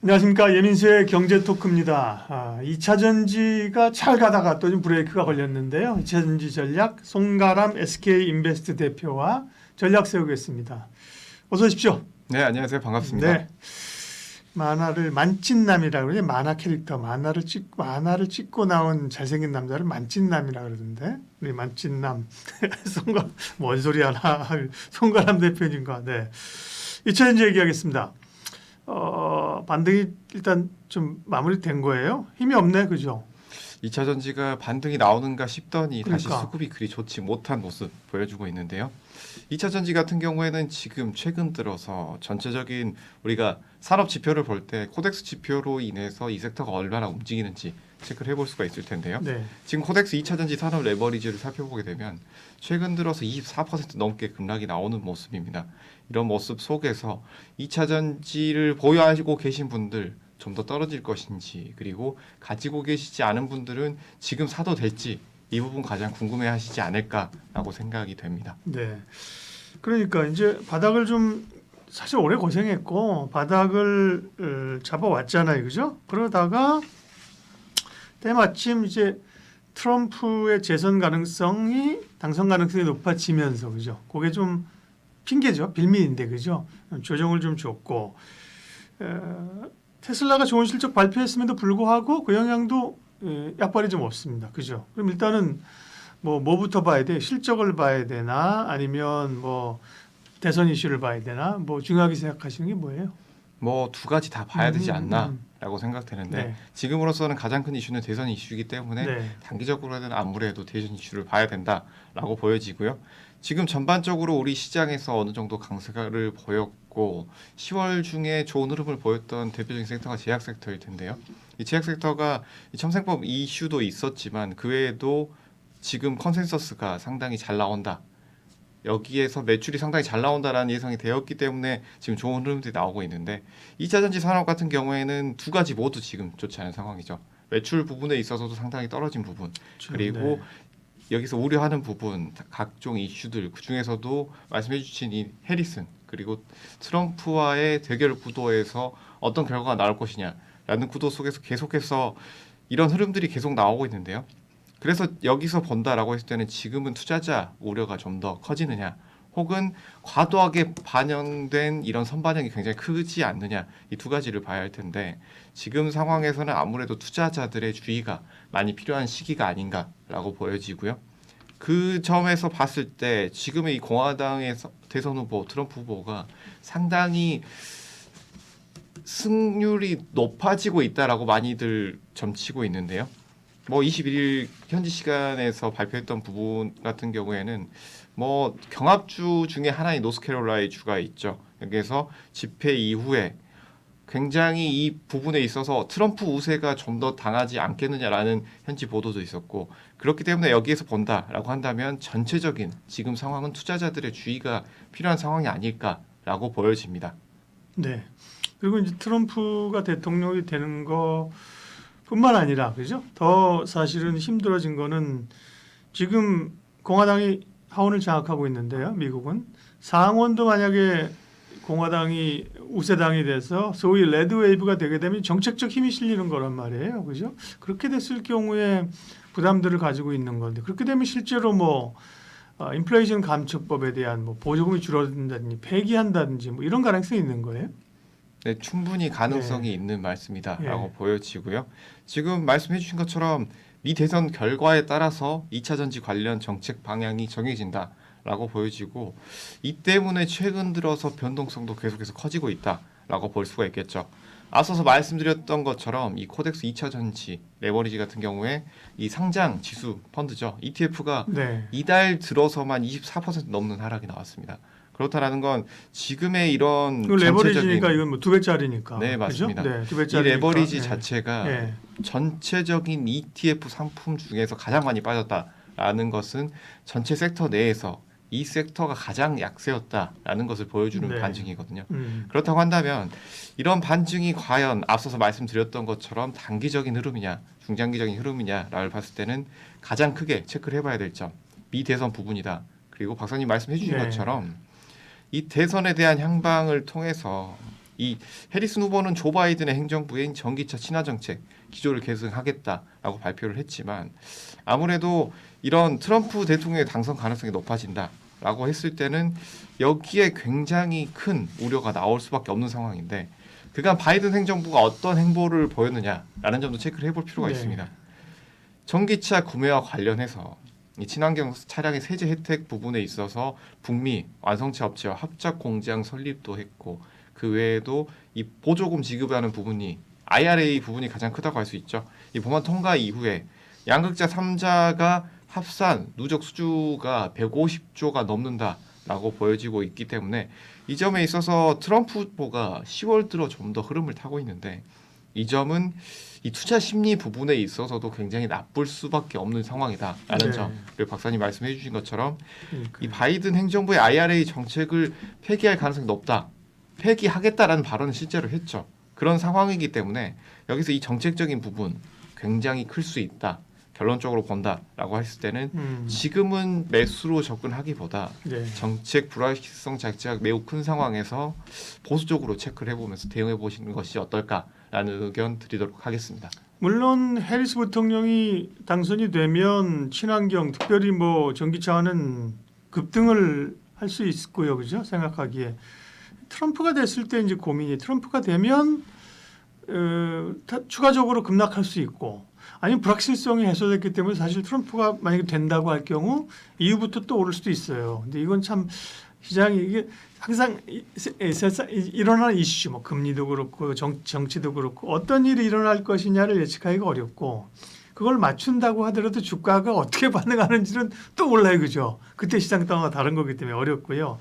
안녕하십니까. 예민수의 경제토크입니다. 2차 전지가 잘 가다가 또 좀 브레이크가 걸렸는데요. 2차 전지 전략 송가람 SK인베스트 대표와 전략 세우겠습니다. 어서 오십시오. 네, 안녕하세요. 반갑습니다. 네. 만화를 만찢남이라고 그러죠. 만화 캐릭터 만화를 찍고 나온 잘생긴 남자를 만찢남이라고 그러던데 우리 만찢남 뭔 소리 하나 송가람 대표님과 네. 2차 전지 얘기하겠습니다. 반등이 일단 좀 마무리된 거예요. 힘이 없네, 그죠? 2차 전지가 반등이 나오는가 싶더니 다시 그러니까. 수급이 그리 좋지 못한 모습 보여주고 있는데요. 2차 전지 같은 경우에는 지금 최근 들어서 전체적인 우리가 산업 지표를 볼 때 코덱스 지표로 인해서 이 섹터가 얼마나 움직이는지 체크를 해볼 수가 있을 텐데요. 네. 지금 코덱스 2차 전지 산업 레버리지를 살펴보게 되면 최근 들어서 24% 넘게 급락이 나오는 모습입니다. 이런 모습 속에서 2차 전지를 보유하고 계신 분들 좀 더 떨어질 것인지, 그리고 가지고 계시지 않은 분들은 지금 사도 될지 이 부분 가장 궁금해하시지 않을까라고 생각이 됩니다. 네. 그러니까 이제 바닥을 좀 사실 오래 고생했고 바닥을 잡아왔잖아요, 그죠? 그러다가 때마침 이제 트럼프의 재선 가능성이 당선 가능성이 높아지면서 그죠? 그게 좀 핑계죠, 빌미인데 그죠? 조정을 좀 줬고 테슬라가 좋은 실적 발표했음에도 불구하고 그 영향도 약발이 좀 없습니다, 그죠? 그럼 일단은 뭐부터 봐야 돼? 실적을 봐야 되나? 아니면 뭐 대선 이슈를 봐야 되나? 뭐 중요하게 생각하시는 게 뭐예요? 뭐 두 가지 다 봐야 되지 않나라고 생각되는데 네. 지금으로서는 가장 큰 이슈는 대선 이슈이기 때문에 네. 단기적으로는 아무래도 대선 이슈를 봐야 된다라고 보여지고요. 지금 전반적으로 우리 시장에서 어느 정도 강세를 보였고 10월 중에 좋은 흐름을 보였던 대표적인 섹터가 제약 섹터일 텐데요. 이 제약 섹터가 이 첨생법 이슈도 있었지만 그 외에도 지금 컨센서스가 상당히 잘 나온다. 여기에서 매출이 상당히 잘 나온다라는 예상이 되었기 때문에 지금 좋은 흐름들이 나오고 있는데 2차 전지 산업 같은 경우에는 두 가지 모두 지금 좋지 않은 상황이죠. 매출 부분에 있어서도 상당히 떨어진 부분, 그리고 여기서 우려하는 부분, 각종 이슈들, 그 중에서도 말씀해주신 이 해리슨 그리고 트럼프와의 대결 구도에서 어떤 결과가 나올 것이냐라는 구도 속에서 계속해서 이런 흐름들이 계속 나오고 있는데요. 그래서 여기서 본다라고 했을 때는 지금은 투자자 우려가 좀 더 커지느냐, 혹은 과도하게 반영된 이런 선반영이 굉장히 크지 않느냐, 이 두 가지를 봐야 할 텐데 지금 상황에서는 아무래도 투자자들의 주의가 많이 필요한 시기가 아닌가라고 보여지고요. 그 점에서 봤을 때 지금의 이 공화당의 대선 후보 트럼프 후보가 상당히 승률이 높아지고 있다라고 많이들 점치고 있는데요. 뭐 21일 현지 시간에서 발표했던 부분 같은 경우에는 뭐 경합주 중에 하나인 노스캐롤라이 주가 있죠. 여기에서 집회 이후에 굉장히 이 부분에 있어서 트럼프 우세가 좀 더 당하지 않겠느냐라는 현지 보도도 있었고, 그렇기 때문에 여기에서 본다라고 한다면 전체적인 지금 상황은 투자자들의 주의가 필요한 상황이 아닐까라고 보여집니다. 네. 그리고 이제 트럼프가 대통령이 되는 것뿐만 아니라 그죠? 더 사실은 힘들어진 거는 지금 공화당이 하원을 장악하고 있는데요. 미국은 상원도 만약에 공화당이 우세당이 돼서 소위 레드웨이브가 되게 되면 정책적 힘이 실리는 거란 말이에요. 그죠? 그렇게 됐을 경우에 부담들을 가지고 있는 건데 그렇게 되면 실제로 인플레이션 감축법에 대한 보조금이 줄어든다든지 폐기한다든지 이런 가능성이 있는 거예요. 네, 충분히 가능성이 네. 있는 말씀이다라고 예. 보여지고요. 지금 말씀해 주신 것처럼 미 대선 결과에 따라서 2차 전지 관련 정책 방향이 정해진다라고 보여지고, 이 때문에 최근 들어서 변동성도 계속해서 커지고 있다라고 볼 수가 있겠죠. 앞서서 말씀드렸던 것처럼 이 코덱스 2차 전지 레버리지 같은 경우에 이 상장 지수 펀드죠. ETF가 네. 이달 들어서만 24% 넘는 하락이 나왔습니다. 그렇다라는 건 지금의 이런 그 레버리지니까 전체적인, 이건 두 배짜리니까. 네, 맞습니다. 그죠? 네, 두 이 배짜리니까. 레버리지 네. 자체가 네. 전체적인 ETF 상품 중에서 가장 많이 빠졌다라는 것은 전체 섹터 내에서 이 섹터가 가장 약세였다라는 것을 보여주는 네. 반증이거든요. 음. 그렇다고 한다면 이런 반증이 과연 앞서서 말씀드렸던 것처럼 단기적인 흐름이냐 중장기적인 흐름이냐를 봤을 때는 가장 크게 체크를 해봐야 될 점, 미 대선 부분이다. 그리고 박사님 말씀해 주신 네. 것처럼 이 대선에 대한 향방을 통해서 이 해리슨 후보는 조 바이든의 행정부인 전기차 친화 정책 기조를 계승하겠다라고 발표를 했지만 아무래도 이런 트럼프 대통령의 당선 가능성이 높아진다라고 했을 때는 여기에 굉장히 큰 우려가 나올 수밖에 없는 상황인데 그간 바이든 행정부가 어떤 행보를 보였느냐라는 점도 체크를 해볼 필요가 네. 있습니다. 전기차 구매와 관련해서 이 친환경 차량의 세제 혜택 부분에 있어서 북미 완성차 업체와 합작 공장 설립도 했고 그 외에도 이 보조금 지급하는 부분이 IRA 부분이 가장 크다고 할 수 있죠. 이 법안 통과 이후에 양극자 3자가 합산 누적 수주가 150조가 넘는다라고 보여지고 있기 때문에 이 점에 있어서 트럼프 후보가 10월 들어 좀 더 흐름을 타고 있는데 이 점은 이 투자 심리 부분에 있어서도 굉장히 나쁠 수밖에 없는 상황이다라는 네. 점. 그리고 박사님 말씀해 주신 것처럼 그러니까. 이 바이든 행정부의 IRA 정책을 폐기할 가능성이 높다. 폐기하겠다라는 발언을 실제로 했죠. 그런 상황이기 때문에 여기서 이 정책적인 부분 굉장히 클 수 있다. 결론적으로 본다라고 했을 때는 지금은 매수로 접근하기보다 네. 정책 불확실성 자체가 매우 큰 상황에서 보수적으로 체크를 해보면서 대응해 보시는 것이 어떨까라는 의견 드리도록 하겠습니다. 물론 해리스 부통령이 당선이 되면 친환경 특별히 뭐 전기차와는 급등을 할 수 있고요, 그죠? 생각하기에 트럼프가 됐을 때 이제 고민이 트럼프가 되면 추가적으로 급락할 수 있고 아니면 불확실성이 해소됐기 때문에 사실 트럼프가 만약에 된다고 할 경우 이후부터 또 오를 수도 있어요. 근데 이건 참 시장이 이게 항상 일어나는 이슈, 뭐 금리도 그렇고 정치도 그렇고 어떤 일이 일어날 것이냐를 예측하기가 어렵고 그걸 맞춘다고 하더라도 주가가 어떻게 반응하는지는 또 몰라요, 그죠? 그때 시장 상황과 다른 거기 때문에 어렵고요.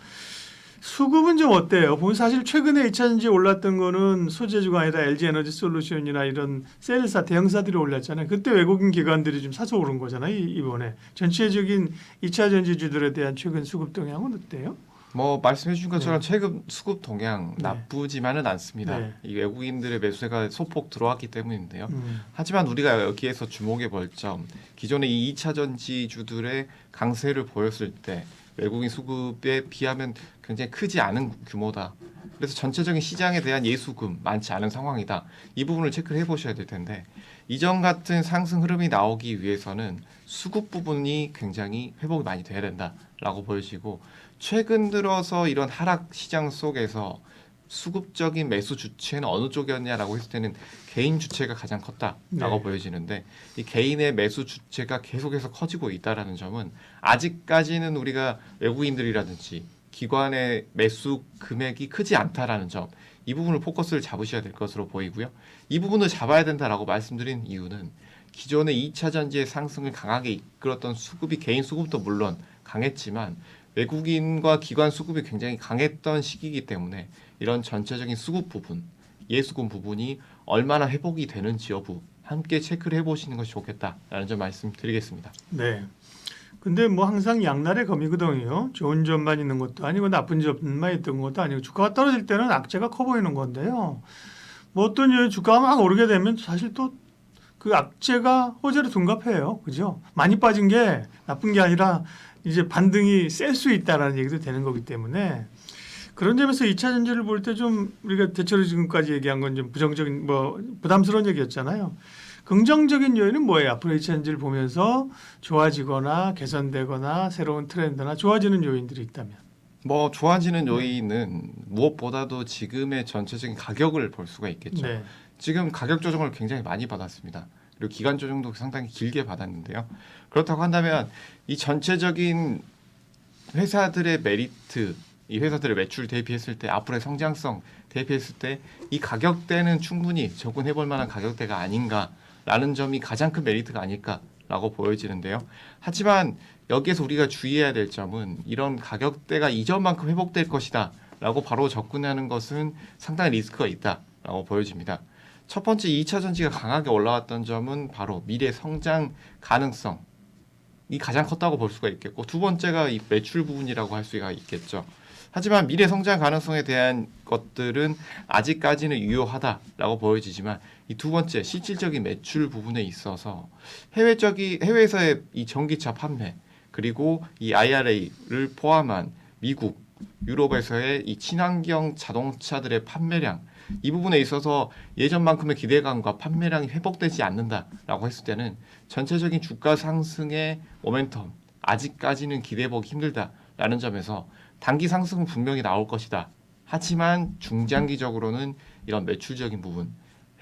수급은 좀 어때요? 보면 사실 최근에 2차전지 올랐던 거는 소재주가 아니라 LG에너지 솔루션이나 이런 셀사 대형사들이 올랐잖아요. 그때 외국인 기관들이 좀 사서 오른 거잖아요. 이번에 전체적인 2차전지주들에 대한 최근 수급 동향은 어때요? 뭐 말씀해 주신 것처럼 네. 최근 수급 동향 네. 나쁘지만은 않습니다. 네. 이 외국인들의 매수세가 소폭 들어왔기 때문인데요. 하지만 우리가 여기에서 주목해 볼 점, 기존의 이 2차 전지주들의 강세를 보였을 때 외국인 수급에 비하면 굉장히 크지 않은 규모다. 그래서 전체적인 시장에 대한 예수금 많지 않은 상황이다. 이 부분을 체크를 해보셔야 될 텐데 이전 같은 상승 흐름이 나오기 위해서는 수급 부분이 굉장히 회복이 많이 돼야 된다라고 보여지고 최근 들어서 이런 하락 시장 속에서 수급적인 매수 주체는 어느 쪽이었냐라고 했을 때는 개인 주체가 가장 컸다라고 네. 보여지는데 이 개인의 매수 주체가 계속해서 커지고 있다라는 점은 아직까지는 우리가 외국인들이라든지 기관의 매수 금액이 크지 않다라는 점, 이 부분을 포커스를 잡으셔야 될 것으로 보이고요. 이 부분을 잡아야 된다라고 말씀드린 이유는 기존의 2차 전지의 상승을 강하게 이끌었던 수급이 개인 수급도 물론 강했지만 외국인과 기관 수급이 굉장히 강했던 시기이기 때문에 이런 전체적인 수급 부분, 예수금 부분이 얼마나 회복이 되는지 여부 함께 체크를 해보시는 것이 좋겠다라는 점 말씀드리겠습니다. 네. 근데 뭐 항상 양날의 검이거든요. 좋은 점만 있는 것도 아니고 나쁜 점만 있던 것도 아니고 주가가 떨어질 때는 악재가 커 보이는 건데요. 뭐 어떤 이유 주가가 막 오르게 되면 사실 또 그 악재가 호재로 둔갑해요. 그죠? 많이 빠진 게 나쁜 게 아니라 이제 반등이 셀 수 있다라는 얘기도 되는 거기 때문에 그런 점에서 2차 전지를 볼 때 좀 우리가 대체로 지금까지 얘기한 건 좀 부정적인 뭐 부담스러운 얘기였잖아요. 긍정적인 요인은 뭐예요? 앞으로 2차 전지를 보면서 좋아지거나 개선되거나 새로운 트렌드나 좋아지는 요인들이 있다면. 뭐 좋아지는 요인은 무엇보다도 지금의 전체적인 가격을 볼 수가 있겠죠. 네. 지금 가격 조정을 굉장히 많이 받았습니다. 그리고 기간 조정도 상당히 길게 받았는데요. 그렇다고 한다면 이 전체적인 회사들의 메리트, 이 회사들의 매출 대비했을 때 앞으로의 성장성 대비했을 때 이 가격대는 충분히 접근해 볼 만한 가격대가 아닌가라는 점이 가장 큰 메리트가 아닐까라고 보여지는데요. 하지만 여기에서 우리가 주의해야 될 점은 이런 가격대가 이전만큼 회복될 것이다 라고 바로 접근하는 것은 상당히 리스크가 있다라고 보여집니다. 첫 번째 2차 전지가 강하게 올라왔던 점은 바로 미래 성장 가능성이 가장 컸다고 볼 수가 있겠고 두 번째가 이 매출 부분이라고 할 수가 있겠죠. 하지만 미래 성장 가능성에 대한 것들은 아직까지는 유효하다라고 보여지지만 이 두 번째 실질적인 매출 부분에 있어서 해외에서의 이 전기차 판매 그리고 이 IRA를 포함한 미국, 유럽에서의 이 친환경 자동차들의 판매량 이 부분에 있어서 예전만큼의 기대감과 판매량이 회복되지 않는다라고 했을 때는 전체적인 주가 상승의 모멘텀 아직까지는 기대해보기 힘들다라는 점에서 단기 상승은 분명히 나올 것이다. 하지만 중장기적으로는 이런 매출적인 부분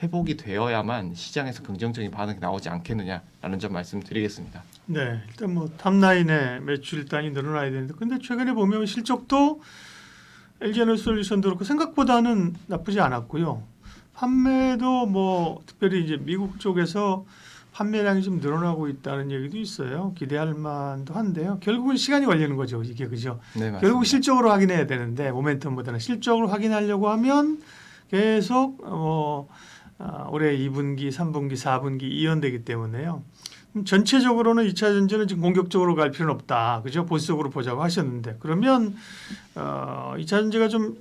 회복이 되어야만 시장에서 긍정적인 반응이 나오지 않겠느냐라는 점 말씀드리겠습니다. 네, 일단 뭐 탑라인의 매출 단위 늘어나야 되는데, 근데 최근에 보면 실적도 LG에너지솔루션도 그렇고 생각보다는 나쁘지 않았고요. 판매도 뭐 특별히 이제 미국 쪽에서 판매량이 좀 늘어나고 있다는 얘기도 있어요. 기대할 만도 한데요. 결국은 시간이 걸리는 거죠, 이게 그죠? 네, 맞습니다. 결국 실적으로 확인해야 되는데 모멘텀보다는 실적으로 확인하려고 하면 계속 올해 2분기, 3분기, 4분기 이연되기 때문에요. 전체적으로는 2차 전지는 지금 공격적으로 갈 필요는 없다. 그죠? 보수적으로 보자고 하셨는데 그러면 2차 전지가 좀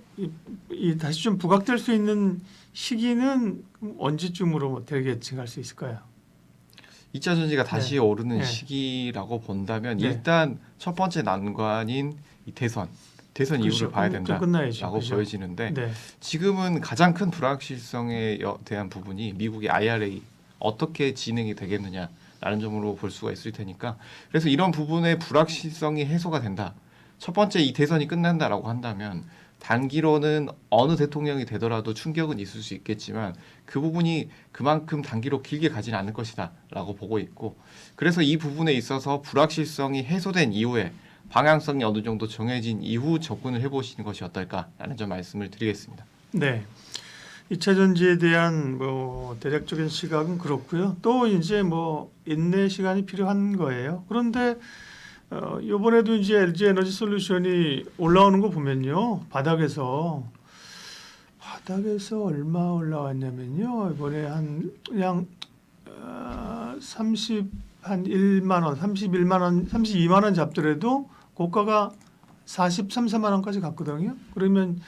다시 좀 부각될 수 있는 시기는 언제쯤으로 되게 예측할 수 있을까요? 2차 전지가 다시 네. 오르는 네. 시기라고 본다면 네. 일단 첫 번째 난관인 이 대선 이후를 그렇죠. 봐야 또 끝나야죠. 된다라고 그죠? 보여지는데 네. 지금은 가장 큰 불확실성에 대한 부분이 미국의 IRA 어떻게 진행이 되겠느냐라는 점으로 볼 수가 있을 테니까 그래서 이런 부분의 불확실성이 해소가 된다. 첫 번째 이 대선이 끝난다라고 한다면 단기로는 어느 대통령이 되더라도 충격은 있을 수 있겠지만 그 부분이 그만큼 단기로 길게 가지는 않을 것이다라고 보고 있고 그래서 이 부분에 있어서 불확실성이 해소된 이후에 방향성이 어느 정도 정해진 이후 접근을 해보시는 것이 어떨까라는 점 말씀을 드리겠습니다. 네. 2차 전지에 대한 뭐 대략적인 시각은 그렇고요. 또 이제 뭐 인내 시간이 필요한 거예요. 그런데 이번에도 이제 LG 에너지 솔루션이 올라오는 거 보면요. 바닥에서 얼마 올라왔냐면요. 이번에 한 그냥 31만 원, 32만 원 잡더라도 고가가 43, 4만 원까지 갔거든요. 그러면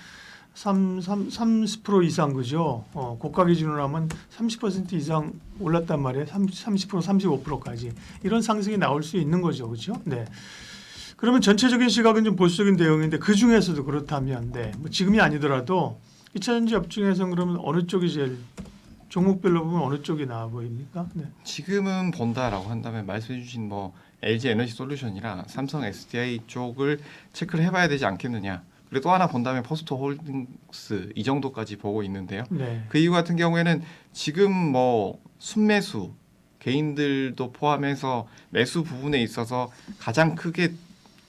30% 이상 그죠? 고가 기준으로 하면 30% 이상 올랐단 말이에요. 30%, 35%까지 이런 상승이 나올 수 있는 거죠, 그렇죠? 네. 그러면 전체적인 시각은 좀 보수적인 대응인데 그 중에서도 그렇다면, 네, 뭐 지금이 아니더라도 2차 전지 업중에서는 그러면 어느 쪽이 제일 종목별로 보면 어느 쪽이 나아 보입니까? 네. 지금은 본다라고 한다면 말씀해주신 뭐 LG 에너지 솔루션이랑 삼성 SDI 쪽을 체크를 해봐야 되지 않겠느냐. 그리고 또 하나 본다면 포스트 홀딩스 이 정도까지 보고 있는데요. 네. 그 이유 같은 경우에는 지금 뭐 순매수 개인들도 포함해서 매수 부분에 있어서 가장 크게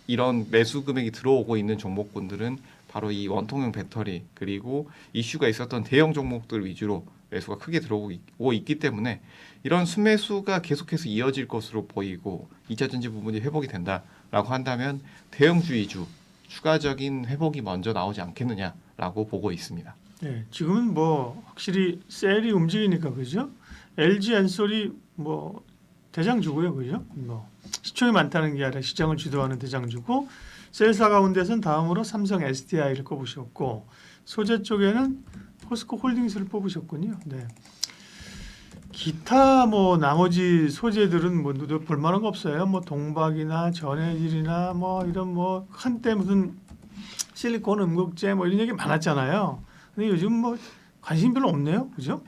이런 매수 금액이 들어오고 있는 종목군들은 바로 이 원통형 배터리 그리고 이슈가 있었던 대형 종목들 위주로 매수가 크게 들어오고 있기 때문에 이런 순매수가 계속해서 이어질 것으로 보이고 2차 전지 부분이 회복이 된다라고 한다면 대형주 위주 추가적인 회복이 먼저 나오지 않겠느냐라고 보고 있습니다. 네, 지금은 뭐 확실히 셀이 움직이니까 그죠? LG 엔솔이 뭐 대장주고요, 그죠? 뭐 시총이 많다는 게 아니라 시장을 주도하는 대장주고 셀사 가운데서는 다음으로 삼성 SDI를 꼽으셨고 소재 쪽에는 포스코 홀딩스를 뽑으셨군요. 네. 기타 뭐 나머지 소재들은 뭐 누구 볼만한 거 없어요. 뭐 동박이나 전해질이나 뭐 이런 뭐 한때 무슨 실리콘 음극재 뭐 이런 얘기 많았잖아요. 근데 요즘 뭐 관심 별로 없네요, 그죠?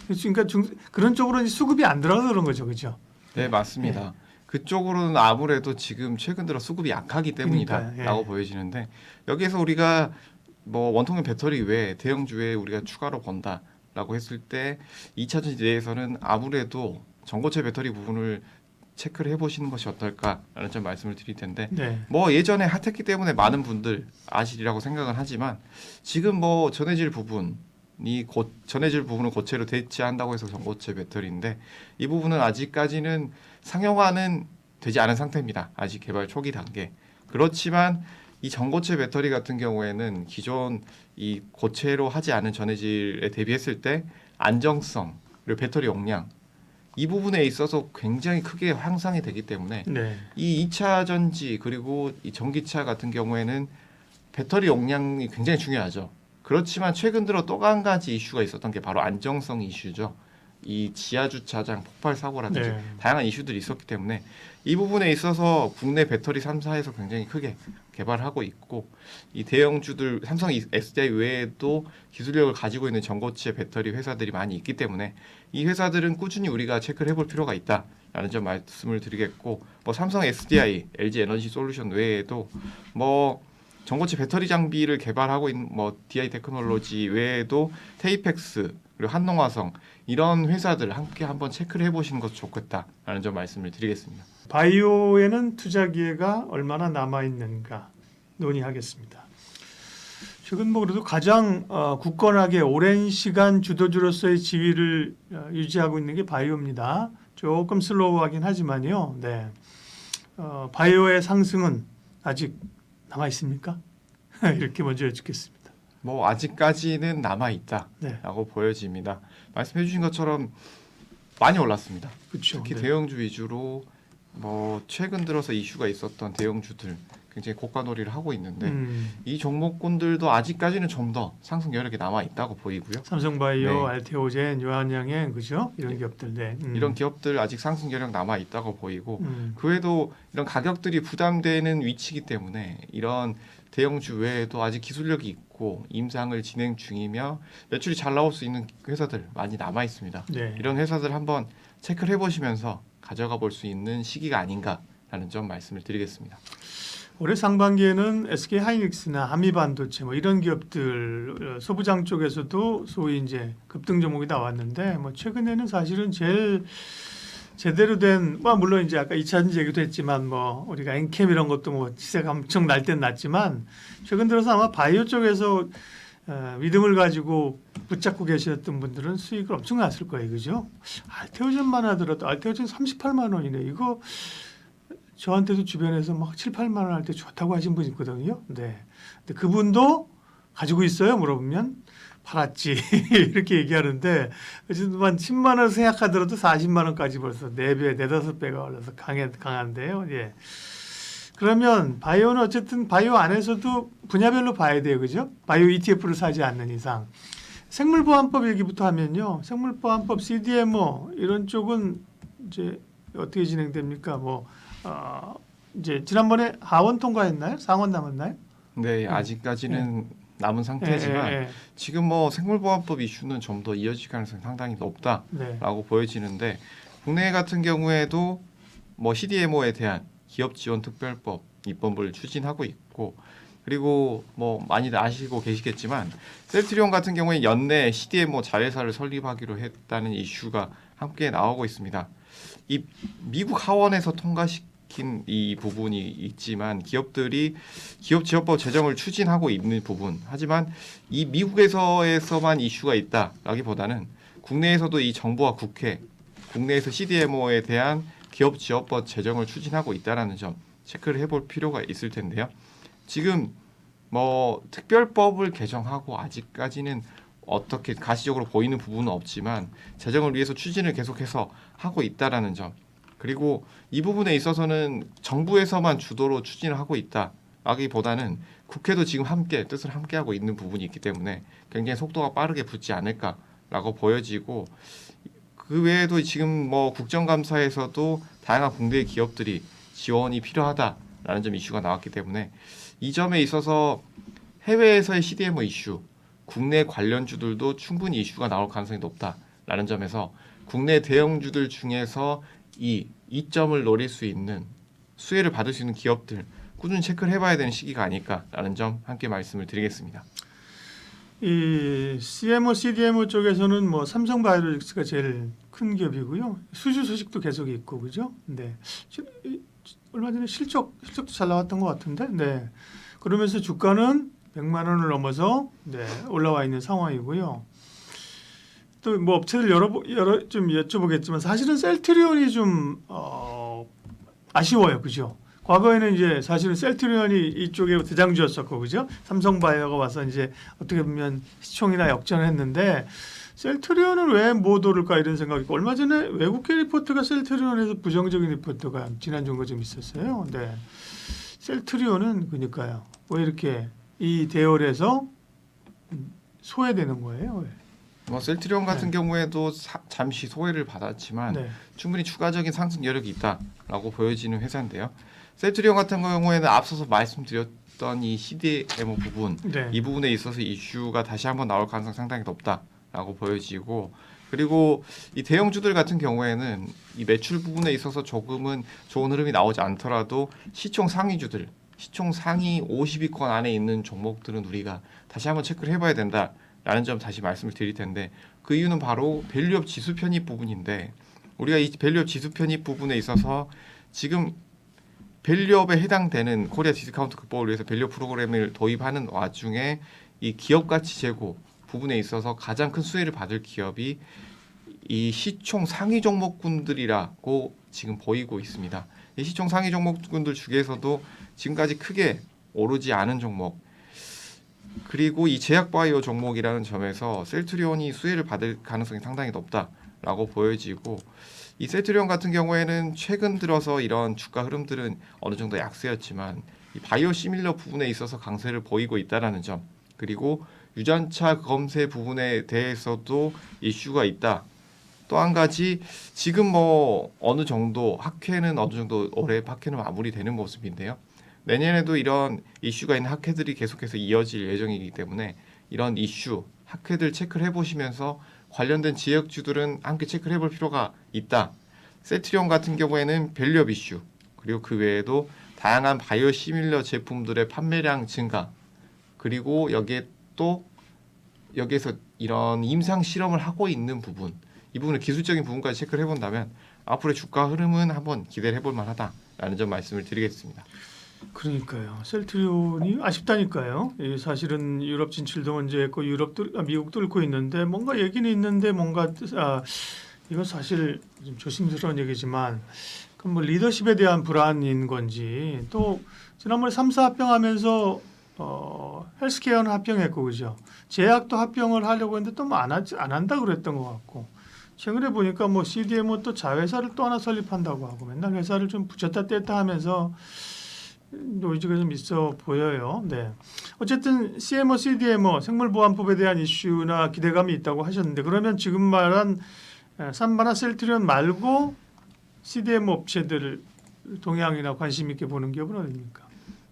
그러니까 그런 쪽으로 이제 수급이 안 들어가서 그런 거죠, 그죠? 네, 맞습니다. 그쪽으로는 아무래도 지금 최근 들어 수급이 약하기 때문이다라고 그러니까요, 예. 보여지는데 여기에서 우리가 뭐 원통형 배터리 외에 대형주에 우리가 추가로 본다라고 했을 때 2차 전지 내에서는 아무래도 전고체 배터리 부분을 체크를 해보시는 것이 어떨까라는 점 말씀을 드릴 텐데 네. 뭐 예전에 핫했기 때문에 많은 분들 아시리라고 생각은 하지만 지금 뭐 전해질 부분을 고체로 대체한다고 해서 전고체 배터리인데 이 부분은 아직까지는 상용화는 되지 않은 상태입니다. 아직 개발 초기 단계. 그렇지만 이 전고체 배터리 같은 경우에는 기존 이 고체로 하지 않은 전해질에 대비했을 때 안정성 그리고 배터리 용량 이 부분에 있어서 굉장히 크게 향상이 되기 때문에 네. 이 2차 전지 그리고 이 전기차 같은 경우에는 배터리 용량이 굉장히 중요하죠. 그렇지만 최근 들어 또 한 가지 이슈가 있었던 게 바로 안정성 이슈죠. 이 지하 주차장 폭발 사고라든지 네. 다양한 이슈들이 있었기 때문에 이 부분에 있어서 국내 배터리 3사에서 굉장히 크게 개발하고 있고 이 대형주들 삼성 SDI 외에도 기술력을 가지고 있는 전고체 배터리 회사들이 많이 있기 때문에 이 회사들은 꾸준히 우리가 체크를 해볼 필요가 있다라는 점 말씀을 드리겠고 뭐 삼성 SDI, LG 에너지 솔루션 외에도 뭐 전고체 배터리 장비를 개발하고 있는 뭐 DI 테크놀로지 외에도 테이펙스 그리고 한농화성 이런 회사들 함께 한번 체크를 해보시는 것도 좋겠다라는 점 말씀을 드리겠습니다. 바이오에는 투자 기회가 얼마나 남아 있는가 논의하겠습니다. 최근 뭐 그래도 가장 굳건하게 오랜 시간 주도주로서의 지위를 유지하고 있는 게 바이오입니다. 조금 슬로우하긴 하지만요. 네. 바이오의 상승은 아직 남아 있습니까? 이렇게 먼저 여쭙겠습니다. 뭐 아직까지는 남아 네. 있다라고 보여집니다. 말씀해 주신 것처럼 많이 올랐습니다. 그렇죠. 특히 네. 대형주 위주로 뭐 최근 들어서 이슈가 있었던 대형주들 굉장히 고가놀이를 하고 있는데 이 종목군들도 아직까지는 좀 더 상승 여력이 남아 있다고 보이고요. 삼성바이오, 네. 알테오젠, 유한양행 그죠? 이런 기업들. 네. 이런 기업들 아직 상승 여력 남아 있다고 보이고 음. 그 외에도 이런 가격들이 부담되는 위치이기 때문에 이런 대형주 외에도 아직 기술력이 있고 임상을 진행 중이며 매출이 잘 나올 수 있는 회사들 많이 남아 있습니다. 네. 이런 회사들 한번 체크를 해보시면서 가져가 볼 수 있는 시기가 아닌가라는 점 말씀을 드리겠습니다. 올해 상반기에는 SK 하이닉스나 한미반도체 뭐 이런 기업들 소부장 쪽에서도 소위 이제 급등 종목이 나왔는데 뭐 최근에는 사실은 제일 제대로 된 뭐 물론 이제 아까 2차전지 얘기도 했지만 뭐 우리가 엔캠 이런 것도 뭐 시세가 엄청 날 땐 났지만 최근 들어서 아마 바이오 쪽에서 믿음을 가지고 붙잡고 계셨던 분들은 수익을 엄청 났을 거예요, 그죠? 알테오젠만 하더라도 알테오젠 38만 원이네. 이거 저한테도 주변에서 막 7, 8만 원 할 때 좋다고 하신 분 있거든요. 네. 근데 그분도 가지고 있어요? 물어보면 팔았지 이렇게 얘기하는데 어쨌든 10만 원 생각하더라도 40만 원까지 벌써 4배, 4~5배가 올라서 강한데요. 예. 그러면 바이오는 어쨌든 바이오 안에서도 분야별로 봐야 돼요. 그죠? 바이오 ETF를 사지 않는 이상. 생물보안법 얘기부터 하면요. 생물보안법 CDMO 이런 쪽은 이제 어떻게 진행됩니까? 뭐 이제 지난번에 하원 통과했나요? 상원 남았나요? 네, 아직까지는 남은 상태지만 예. 지금 뭐 생물보안법 이슈는 좀 더 이어질 가능성이 상당히 높다라고 네. 보여지는데 국내 같은 경우에도 뭐 CDMO에 대한 기업 지원 특별법 입법을 추진하고 있고 그리고 뭐 많이들 아시고 계시겠지만 셀트리온 같은 경우에 연내 CDMO 자회사를 설립하기로 했다는 이슈가 함께 나오고 있습니다. 이 미국 하원에서 통과시킨 이 부분이 있지만 기업들이 기업 지원법 제정을 추진하고 있는 부분 하지만 이 미국에서만 이슈가 있다라기보다는 국내에서도 이 정부와 국회 국내에서 CDMO에 대한 기업 지원법 제정을 추진하고 있다라는 점 체크를 해볼 필요가 있을 텐데요. 지금 뭐 특별법을 개정하고 아직까지는 어떻게 가시적으로 보이는 부분은 없지만 제정을 위해서 추진을 계속해서 하고 있다라는 점 그리고 이 부분에 있어서는 정부에서만 주도로 추진을 하고 있다라기보다는 국회도 지금 함께 뜻을 함께 하고 있는 부분이 있기 때문에 굉장히 속도가 빠르게 붙지 않을까라고 보여지고 그 외에도 지금 뭐 국정감사에서도 다양한 국내 기업들이 지원이 필요하다라는 점 이슈가 나왔기 때문에 이 점에 있어서 해외에서의 CDMO 이슈, 국내 관련주들도 충분히 이슈가 나올 가능성이 높다라는 점에서 국내 대형주들 중에서 이 이점을 노릴 수 있는 수혜를 받을 수 있는 기업들 꾸준히 체크를 해봐야 되는 시기가 아닐까라는 점 함께 말씀을 드리겠습니다. 이 CMO, CDMO 쪽에서는 뭐 삼성바이오로직스가 제일 큰 기업이고요. 수주 소식도 계속 있고 그죠? 네. 얼마 전에 실적도 잘 나왔던 것 같은데. 네. 그러면서 주가는 100만 원을 넘어서 네, 올라와 있는 상황이고요. 또 뭐 업체들 여러 좀 여쭤보겠지만 사실은 셀트리온이 좀 아쉬워요, 그죠? 과거에는 이제 사실은 셀트리온이 이쪽에 대장주였었고, 그죠? 삼성바이오가 와서 이제 어떻게 보면 시총이나 역전을 했는데 셀트리온은 왜 못 오를까 이런 생각이 있고 얼마 전에 외국계 리포트가 셀트리온에서 부정적인 리포트가 지난 정도 좀 있었어요. 네. 셀트리온은 그러니까요. 왜 이렇게 이 대열에서 소외되는 거예요? 왜? 뭐 셀트리온 같은 네. 경우에도 잠시 소외를 받았지만 네. 충분히 추가적인 상승 여력이 있다라고 보여지는 회사인데요. 셀트리온 같은 경우에는 앞서서 말씀드렸던 이 CDMO 부분, 네. 이 부분에 있어서 이슈가 다시 한번 나올 가능성 이 상당히 높다라고 보여지고, 그리고 이 대형주들 같은 경우에는 이 매출 부분에 있어서 조금은 좋은 흐름이 나오지 않더라도 시총 상위주들, 시총 상위 50위권 안에 있는 종목들은 우리가 다시 한번 체크를 해봐야 된다라는 점 다시 말씀을 드릴 텐데, 그 이유는 바로 밸류업 지수 편입 부분인데, 우리가 이 밸류업 지수 편입 부분에 있어서 지금 밸류업에 해당되는 코리아 디스카운트 극복을 위해서 밸류업 프로그램을 도입하는 와중에 이 기업 가치 제고 부분에 있어서 가장 큰 수혜를 받을 기업이 이 시총 상위 종목군들이라고 지금 보이고 있습니다. 이 시총 상위 종목군들 중에서도 지금까지 크게 오르지 않은 종목, 그리고 이 제약바이오 종목이라는 점에서 셀트리온이 수혜를 받을 가능성이 상당히 높다라고 보여지고, 이 셀트리온 같은 경우에는 최근 들어서 이런 주가 흐름들은 어느 정도 약세였지만 이 바이오 시밀러 부분에 있어서 강세를 보이고 있다라는 점, 그리고 유전차 검사 부분에 대해서도 이슈가 있다. 또 한 가지, 지금 뭐 어느 정도 학회는 어느 정도 올해 학회는 마무리되는 모습인데요. 내년에도 이런 이슈가 있는 학회들이 계속해서 이어질 예정이기 때문에 이런 이슈 학회들 체크를 해보시면서 관련된 지역주들은 함께 체크를 해볼 필요가 있다. 셀트리온 같은 경우에는 밸류업 이슈, 그리고 그 외에도 다양한 바이오 시밀러 제품들의 판매량 증가, 그리고 여기에서 이런 임상 실험을 하고 있는 부분, 이 부분을 기술적인 부분까지 체크를 해본다면 앞으로의 주가 흐름은 한번 기대를 해볼 만하다라는 점 말씀을 드리겠습니다. 그러니까요. 셀트리온이 아쉽다니까요. 이 사실은 유럽 진출도 먼저 했고 미국 뚫고 있는데 뭔가 얘기는 있는데 뭔가 이건 사실 좀 조심스러운 얘기지만 그럼 뭐 리더십에 대한 불안인 건지, 또 지난번에 3사 합병하면서 헬스케어는 합병했고 그죠. 제약도 합병을 하려고 했는데 또 안 한다 그랬던 것 같고, 최근에 보니까 뭐 CDMO 또 자회사를 또 하나 설립한다고 하고 맨날 회사를 좀 붙였다 뗐다 하면서 노이즈가 좀 있어 보여요. 네. 어쨌든 CMO, CDMO 생물보안법에 대한 이슈나 기대감이 있다고 하셨는데, 그러면 지금 말한 삼바나 셀트리온 말고 CDMO 업체들 동향이나 관심 있게 보는 기업은 어디입니까?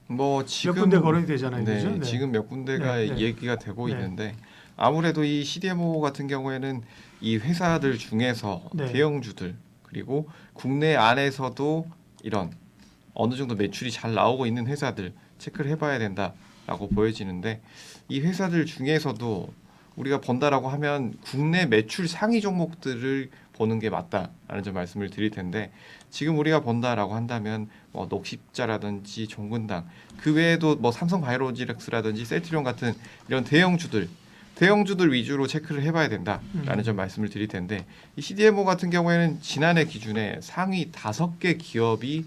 뭐 몇 군데 거론이 되잖아요, 네, 그죠? 네. 지금 몇 군데가 네, 네. 얘기가 되고 네. 있는데, 아무래도 이 CDMO 같은 경우에는 이 회사들 중에서 네. 대형주들, 그리고 국내 안에서도 이런 어느 정도 매출이 잘 나오고 있는 회사들 체크를 해봐야 된다라고 보여지는데, 이 회사들 중에서도 우리가 본다라고 하면 국내 매출 상위 종목들을 보는 게 맞다라는 점 말씀을 드릴 텐데, 지금 우리가 본다라고 한다면 뭐 녹십자라든지 종근당, 그 외에도 뭐 삼성바이오로직스라든지 셀트리온 같은 이런 대형주들 위주로 체크를 해봐야 된다라는 점 말씀을 드릴 텐데, 이 CDMO 같은 경우에는 지난해 기준에 상위 5개 기업이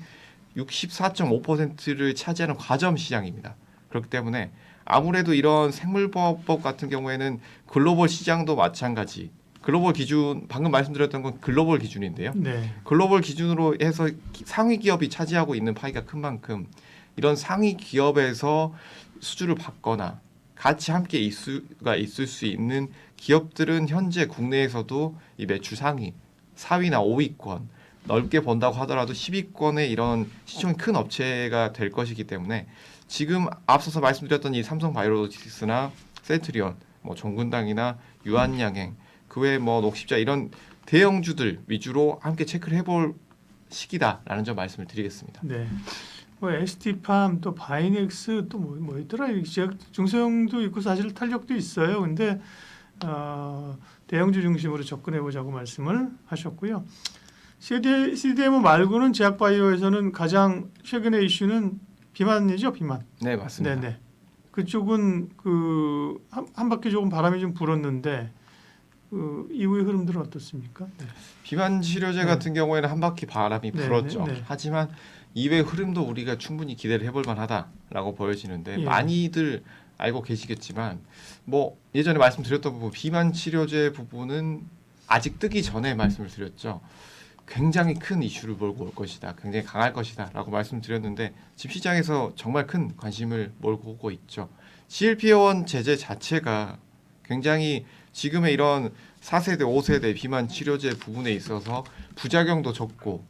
64.5%를 차지하는 과점 시장입니다. 그렇기 때문에 아무래도 이런 생물보호법 같은 경우에는 글로벌 시장도 마찬가지. 글로벌 기준, 방금 말씀드렸던 건 글로벌 기준인데요. 네. 글로벌 기준으로 해서 상위 기업이 차지하고 있는 파이가 큰 만큼 이런 상위 기업에서 수주를 받거나 같이 함께 있을 수 있는 기업들은 현재 국내에서도 이 매출 상위 4위나 5위권, 넓게 본다고 하더라도 10위권의 이런 시총이 큰 업체가 될 것이기 때문에, 지금 앞서서 말씀드렸던 이 삼성바이오로직스나 셀트리온, 뭐 종근당이나 유한양행, 그 외에 뭐 녹십자 이런 대형주들 위주로 함께 체크를 해볼 시기다라는 점 말씀을 드리겠습니다. 네. 뭐 ST팜 또 바이넥스 또 뭐 있더라. 지역 중소형도 있고 사실 탄력도 있어요. 근데 대형주 중심으로 접근해 보자고 말씀을 하셨고요. CDMO 말고는 제약바이오에서는 가장 최근의 이슈는 비만이죠, 비만. 네, 맞습니다. 네네. 그쪽은 한 바퀴 조금 바람이 좀 불었는데 이후의 흐름들은 어떻습니까? 네. 비만 치료제 네. 같은 경우에는 한 바퀴 바람이 네, 불었죠. 네, 네. 하지만 이외의 흐름도 우리가 충분히 기대를 해볼 만하다라고 보여지는데, 예. 많이들 알고 계시겠지만 뭐 예전에 말씀드렸던 부분, 비만 치료제 부분은 아직 뜨기 전에 말씀을 드렸죠. 굉장히 큰 이슈를 몰고 올 것이다, 굉장히 강할 것이다 라고 말씀드렸는데, 지금 시장에서 정말 큰 관심을 몰고 오고 있죠. GLP-1 제제 자체가 굉장히 지금의 이런 4세대, 5세대 비만 치료제 부분에 있어서 부작용도 적고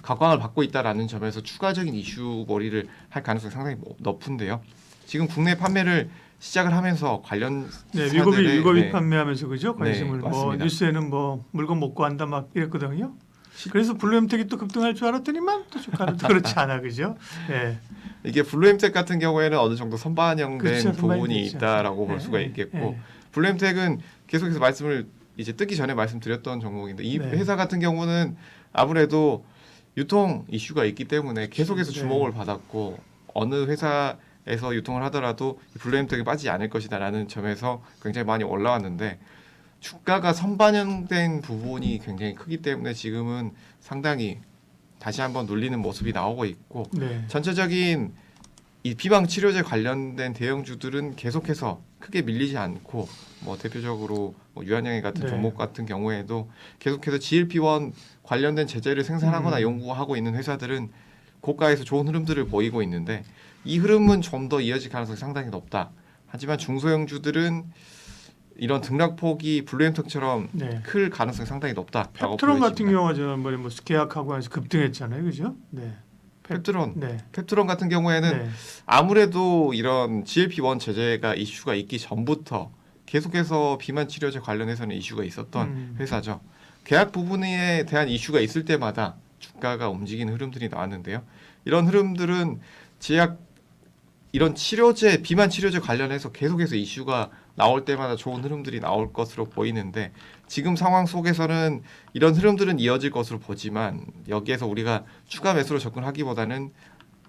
각광을 받고 있다라는 점에서 추가적인 이슈 머리를 할 가능성이 상당히 높은데요. 지금 국내 판매를 시작을 하면서 관련 네, 사들의 위고비 판매하면서 그죠? 관심을 네, 뭐 맞습니다. 뉴스에는 뭐 물건 먹고 한다 막 이랬거든요. 그래서 블루엠텍이 또 급등할 줄 알았더니만 또 주가는 또 그렇지 않아 그죠? 네. 이게 블루엠텍 같은 경우에는 어느 정도 선반영된 그렇죠, 선반영이 부분이 됐죠. 있다라고 볼 네, 수가 네, 있겠고 네. 블루엠텍은 계속해서 말씀을 이제 뜨기 전에 말씀드렸던 종목인데 이 네. 회사 같은 경우는 아무래도 유통 이슈가 있기 때문에 계속해서 네. 주목을 받았고 어느 회사에서 유통을 하더라도 블루엠텍이 빠지지 않을 것이다라는 점에서 굉장히 많이 올라왔는데 주가가 선반영된 부분이 굉장히 크기 때문에 지금은 상당히 다시 한번 눌리는 모습이 나오고 있고 네. 전체적인 이 비방 치료제 관련된 대형주들은 계속해서 크게 밀리지 않고 뭐 대표적으로 뭐 유한양행 같은 네. 종목 같은 경우에도 계속해서 GLP-1 관련된 제재를 생산하거나 연구하고 있는 회사들은 고가에서 좋은 흐름들을 보이고 있는데 이 흐름은 좀 더 이어질 가능성이 상당히 높다. 하지만 중소형주들은 이런 등락폭이 블루엠텍처럼 네. 클 가능성이 상당히 높다라고 펩트론 같은 보여집니다. 경우가 지난번에 뭐 계약하고 해서 급등했잖아요, 그죠? 네. 펩트론 네. 펩트론 같은 경우에는 네. 아무래도 이런 GLP-1 제재가 이슈가 있기 전부터 계속해서 비만 치료제 관련해서는 이슈가 있었던 회사죠. 계약 부분에 대한 이슈가 있을 때마다 주가가 움직이는 흐름들이 나왔는데요. 이런 흐름들은 제약 이런 치료제 비만 치료제 관련해서 계속해서 이슈가 나올 때마다 좋은 흐름들이 나올 것으로 보이는데 지금 상황 속에서는 이런 흐름들은 이어질 것으로 보지만 여기에서 우리가 추가 매수로 접근하기보다는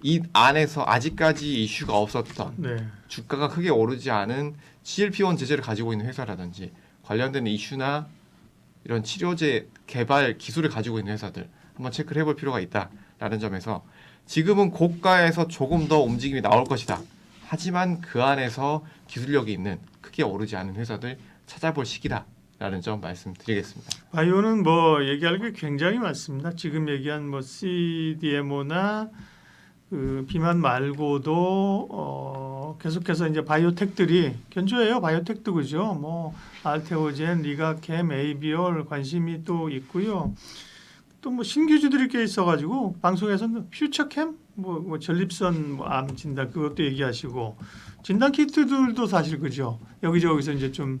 이 안에서 아직까지 이슈가 없었던 네. 주가가 크게 오르지 않은 GLP-1 제재를 가지고 있는 회사라든지 관련된 이슈나 이런 치료제 개발 기술을 가지고 있는 회사들 한번 체크를 해볼 필요가 있다라는 점에서 지금은 고가에서 조금 더 움직임이 나올 것이다. 하지만 그 안에서 기술력이 있는 크게 오르지 않은 회사들 찾아볼 시기다라는 점 말씀드리겠습니다. 바이오는 뭐 얘기할 게 굉장히 많습니다. 지금 얘기한 뭐 CDMO나 그 비만 말고도 계속해서 이제 바이오텍들이 견조해요. 바이오텍도 그죠. 뭐 알테오젠, 리가캠, 에이비올 관심이 또 있고요. 또 뭐 신규주들이 꽤 있어가지고 방송에서는 퓨처캠, 뭐 전립선 뭐 암 진단 그것도 얘기하시고 진단 키트들도 사실 그죠. 여기저기서 이제 좀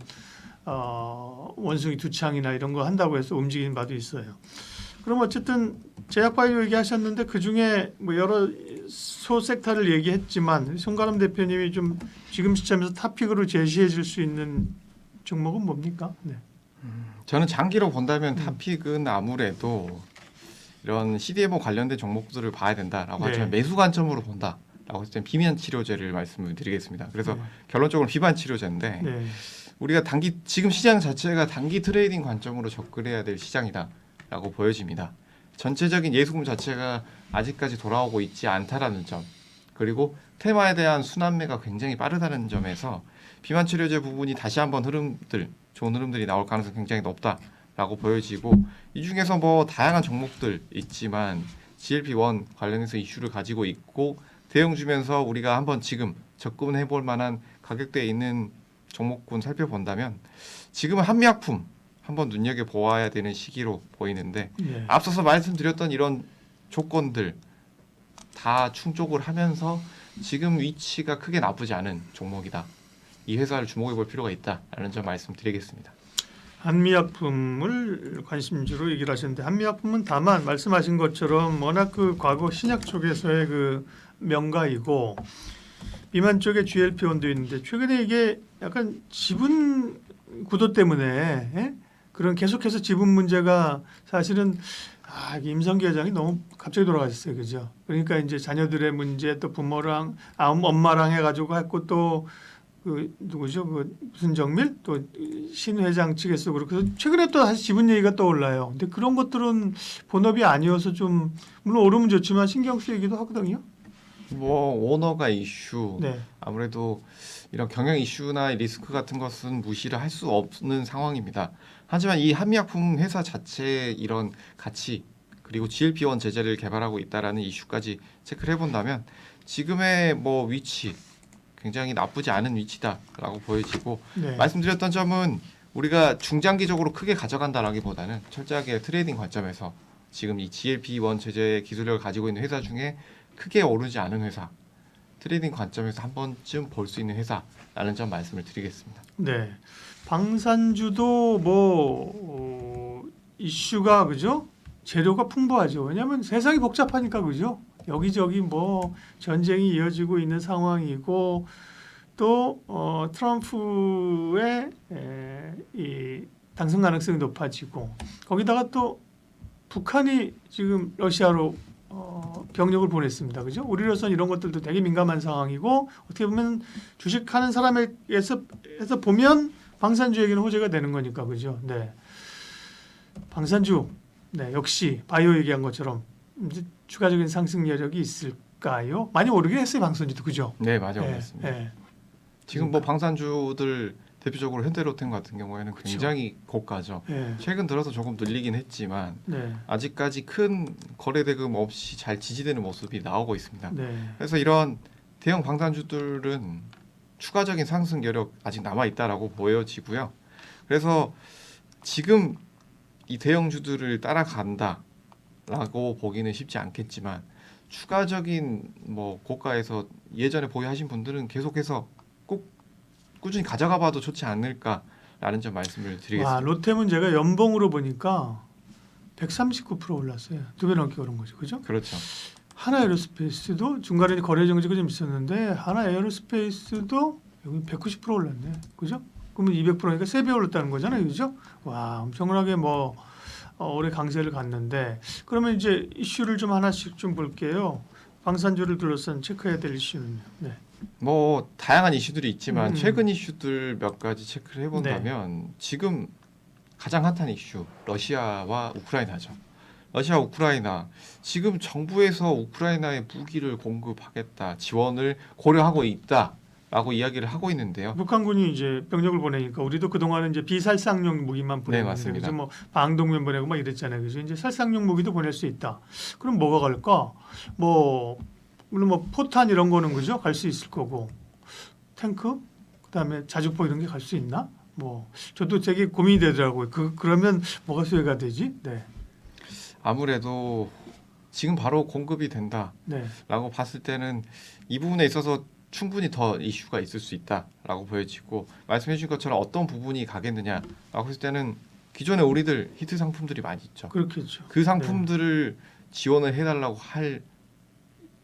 원숭이 두창이나 이런 거 한다고 해서 움직이는 바도 있어요. 그럼 어쨌든 제약바이오 얘기하셨는데 그 중에 뭐 여러 소 섹터를 얘기했지만 송가람 대표님이 좀 지금 시점에서 탑픽으로 제시해 줄 수 있는 종목은 뭡니까? 네. 저는 장기로 본다면 탑픽은 아무래도 이런 CDMO 관련된 종목들을 봐야 된다라고 네. 하지만 매수 관점으로 본다라고 했을 때 비만 치료제를 말씀을 드리겠습니다. 그래서 네. 결론적으로 비만 치료제인데 네. 우리가 지금 시장 자체가 단기 트레이딩 관점으로 접근해야 될 시장이다라고 보여집니다. 전체적인 예수금 자체가 아직까지 돌아오고 있지 않다라는 점 그리고 테마에 대한 순환매가 굉장히 빠르다는 점에서 비만 치료제 부분이 다시 한번 좋은 흐름들이 나올 가능성이 굉장히 높다라고 보여지고 이 중에서 뭐 다양한 종목들 있지만 GLP-1 관련해서 이슈를 가지고 있고 대응 주면서 우리가 한번 지금 접근해 볼 만한 가격대에 있는 종목군 살펴본다면 지금은 한미약품 한번 눈여겨 보아야 되는 시기로 보이는데 네. 앞서서 말씀드렸던 이런 조건들 다 충족을 하면서 지금 위치가 크게 나쁘지 않은 종목이다. 이 회사를 주목해 볼 필요가 있다라는 점 말씀드리겠습니다. 한미약품을 관심주로 얘기를 하셨는데 한미약품은 다만 말씀하신 것처럼 워낙 그 과거 신약 쪽에서의 그 명가이고 비만 쪽에 GLP-1도 있는데 최근에 이게 약간 지분 구도 때문에 그런 계속해서 지분 문제가 사실은 임성기 회장이 너무 갑자기 돌아가셨어요, 그죠? 그러니까 이제 자녀들의 문제 또 부모랑 엄마랑 해가지고 했고 또 그 누구죠? 그 무슨 정밀 또 신 회장 측에서 그렇고 최근에 또 다시 지분 얘기가 떠올라요. 근데 그런 것들은 본업이 아니어서 좀 물론 오르면 좋지만 신경 쓰이기도 하거든요. 뭐 오너가 이슈 네, 아무래도 이런 경영 이슈나 리스크 같은 것은 무시를 할 수 없는 상황입니다. 하지만 이 한미약품 회사 자체의 이런 가치 그리고 GLP-1 제재를 개발하고 있다라는 이슈까지 체크를 해본다면 지금의 뭐 위치 굉장히 나쁘지 않은 위치다라고 보여지고 네, 말씀드렸던 점은 우리가 중장기적으로 크게 가져간다라기보다는 철저하게 트레이딩 관점에서 지금 이 GLP-1 제제의 기술력을 가지고 있는 회사 중에 크게 오르지 않은 회사, 트레이딩 관점에서 한 번쯤 볼 수 있는 회사라는 점 말씀을 드리겠습니다. 네. 방산주도 이슈가 그죠? 재료가 풍부하죠. 왜냐하면 세상이 복잡하니까 그죠? 여기저기 뭐 전쟁이 이어지고 있는 상황이고 또 트럼프의 이 당선 가능성이 높아지고 거기다가 또 북한이 지금 러시아로 병력을 보냈습니다. 그죠? 우리로서는 이런 것들도 되게 민감한 상황이고 어떻게 보면 주식하는 사람에게서 보면 방산주에게는 호재가 되는 거니까 그죠? 네. 방산주 네, 역시 바이오 얘기한 것처럼 이제 추가적인 상승 여력이 있을까요? 많이 오르긴 했어요, 방산주도 그죠? 네, 맞아요. 네, 그렇습니다. 네. 지금 뭐 방산주들 대표적으로 현대로템 같은 경우에는 그쵸. 굉장히 고가죠. 네, 최근 들어서 조금 늘리긴 했지만 네, 아직까지 큰 거래 대금 없이 잘 지지되는 모습이 나오고 있습니다. 네. 그래서 이런 대형 방산주들은 추가적인 상승 여력 아직 남아 있다라고 보여지고요. 그래서 지금 이 대형주들을 따라간다라고 보기는 쉽지 않겠지만 추가적인 뭐 고가에서 예전에 보유하신 분들은 계속해서 꼭 꾸준히 가져가봐도 좋지 않을까라는 점 말씀을 드리겠습니다. 와, 롯데는 제가 연봉으로 보니까 139% 올랐어요. 2배 넘게 오른 거죠, 그죠? 그렇죠. 하나 에어로스페이스도 중간에 거래 정지가 좀 있었는데 하나 에어로스페이스도 여기 190% 올랐네, 그죠? 그러면 200%니까 3배 올랐다는 거잖아요, 그죠? 와, 엄청나게 뭐 올해 강세를 갔는데 그러면 이제 이슈를 좀 하나씩 좀 볼게요. 방산주를 둘러싼 체크해야 될 이슈는요. 네. 뭐 다양한 이슈들이 있지만 음. 최근 이슈들 몇 가지 체크를 해본다면 지금 가장 핫한 이슈 러시아와 우크라이나죠. 러시아 우크라이나 지금 정부에서 우크라이나에 무기를 공급하겠다 지원을 고려하고 있다라고 이야기를 하고 있는데요. 북한군이 이제 병력을 보내니까 우리도 그동안은 이제 비살상용 무기만 보내고 맞습니다. 그래서 뭐 방독면 보내고 막 이랬잖아요. 그래서 이제 살상용 무기도 보낼 수 있다. 그럼 뭐가 갈까? 뭐 물론 뭐 포탄 이런 거는 그죠? 갈 수 있을 거고 탱크 그다음에 자주포 이런 게 갈 수 있나? 뭐 저도 되게 고민이 되더라고요. 그러면 뭐가 수혜가 되지? 네. 아무래도 지금 바로 공급이 된다라고 네. 봤을 때는 이 부분에 있어서 충분히 더 이슈가 있을 수 있다라고 보여지고 말씀해 주신 것처럼 어떤 부분이 가겠느냐라고 했을 때는 기존에 우리들 히트 상품들이 많이 있죠. 그렇겠죠. 그 상품들을 지원을 해달라고 할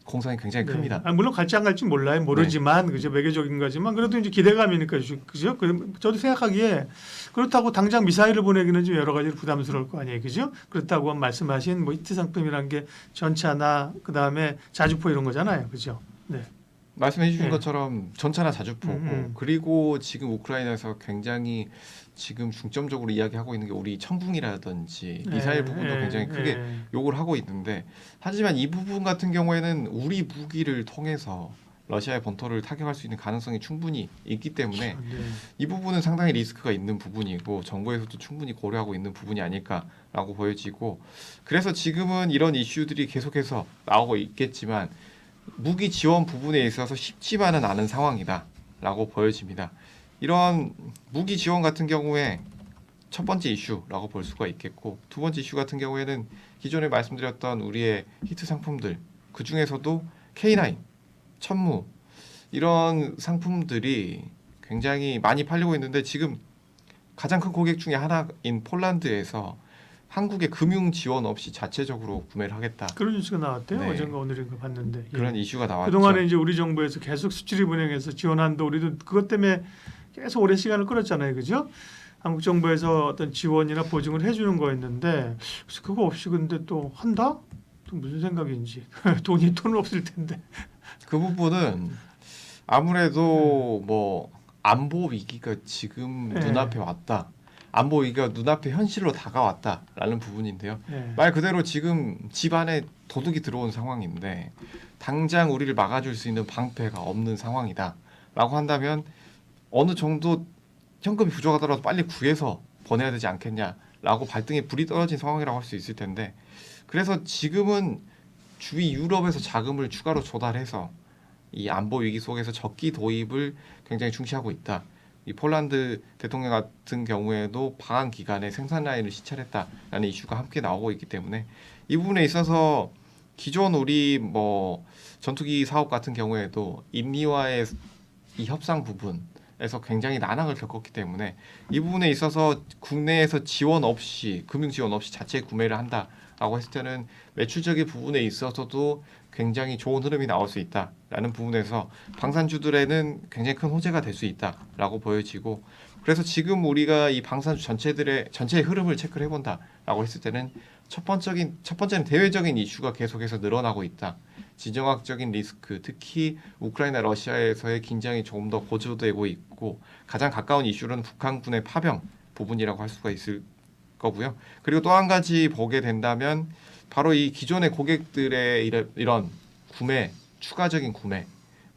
공산이 굉장히 네. 큽니다. 아, 물론 갈지 안 갈지 몰라요. 모르지만 그죠 외교적인 거지만 그래도 이제 기대감이니까 그죠. 저도 생각하기에 그렇다고 당장 미사일을 보내기는 좀 여러 가지로 부담스러울 거 아니에요, 그죠? 그렇다고 말씀하신 뭐 히트 상품이란 게 전차나 그 다음에 자주포 이런 거잖아요, 그죠? 네, 말씀해 주신 네. 것처럼 전차나 자주포고 그리고 지금 우크라이나에서 굉장히 지금 중점적으로 이야기하고 있는 게 우리 천궁이라든지 미사일 부분도 굉장히 크게 요구를 하고 있는데 하지만 이 부분 같은 경우에는 우리 무기를 통해서 러시아의 본토를 타격할 수 있는 가능성이 충분히 있기 때문에 네. 이 부분은 상당히 리스크가 있는 부분이고 정부에서도 충분히 고려하고 있는 부분이 아닐까라고 보여지고 그래서 지금은 이런 이슈들이 계속해서 나오고 있겠지만 무기 지원 부분에 있어서 쉽지만은 않은 상황이다라고 보여집니다. 이런 무기 지원 같은 경우에 첫 번째 이슈라고 볼 수가 있겠고 두 번째 이슈 같은 경우에는 기존에 말씀드렸던 우리의 히트 상품들 그 중에서도 K9, 천무 이런 상품들이 굉장히 많이 팔리고 있는데 지금 가장 큰 고객 중에 하나인 폴란드에서 한국의 금융 지원 없이 자체적으로 구매를 하겠다. 그런 뉴스가 나왔대요. 네. 어젠가 오늘인가 봤는데. 그런 예. 이슈가 나왔죠. 그동안에 이제 우리 정부에서 계속 수출입은행에서 지원한도 우리도 그것 때문에 계속 오랜 시간을 끌었잖아요, 그죠? 한국 정부에서 어떤 지원이나 보증을 해주는 거였는데 그래서 그거 없이 근데 또 한다? 또 무슨 생각인지 돈은 없을 텐데. 그 부분은 아무래도 뭐 안보 위기가 지금 네. 눈앞에 왔다. 안보 위기가 눈앞에 현실로 다가왔다라는 부분인데요. 예. 말 그대로 지금 집 안에 도둑이 들어온 상황인데 당장 우리를 막아줄 수 있는 방패가 없는 상황이다라고 한다면 어느 정도 현금이 부족하더라도 빨리 구해서 보내야 되지 않겠냐라고 발등에 불이 떨어진 상황이라고 할 수 있을 텐데 그래서 지금은 주위 유럽에서 자금을 추가로 조달해서 이 안보 위기 속에서 적기 도입을 굉장히 중시하고 있다. 이 폴란드 대통령 같은 경우에도 방한 기간에 생산 라인을 시찰했다라는 이슈가 함께 나오고 있기 때문에 이 부분에 있어서 기존 우리 뭐 전투기 사업 같은 경우에도 인미와의 이 협상 부분에서 굉장히 난항을 겪었기 때문에 이 부분에 있어서 국내에서 지원 없이 금융 지원 없이 자체 구매를 한다라고 했을 때는 매출적인 부분에 있어서도 굉장히 좋은 흐름이 나올 수 있다라는 부분에서 방산주들에는 굉장히 큰 호재가 될 수 있다라고 보여지고 그래서 지금 우리가 이 방산주 전체의 흐름을 체크를 해본다라고 했을 때는 첫 번째는 대외적인 이슈가 계속해서 늘어나고 있다. 지정학적인 리스크, 특히 우크라이나 러시아에서의 긴장이 조금 더 고조되고 있고 가장 가까운 이슈는 북한군의 파병 부분이라고 할 수가 있을 거고요. 그리고 또 한 가지 보게 된다면 바로 이 기존의 고객들의 이런 구매, 추가적인 구매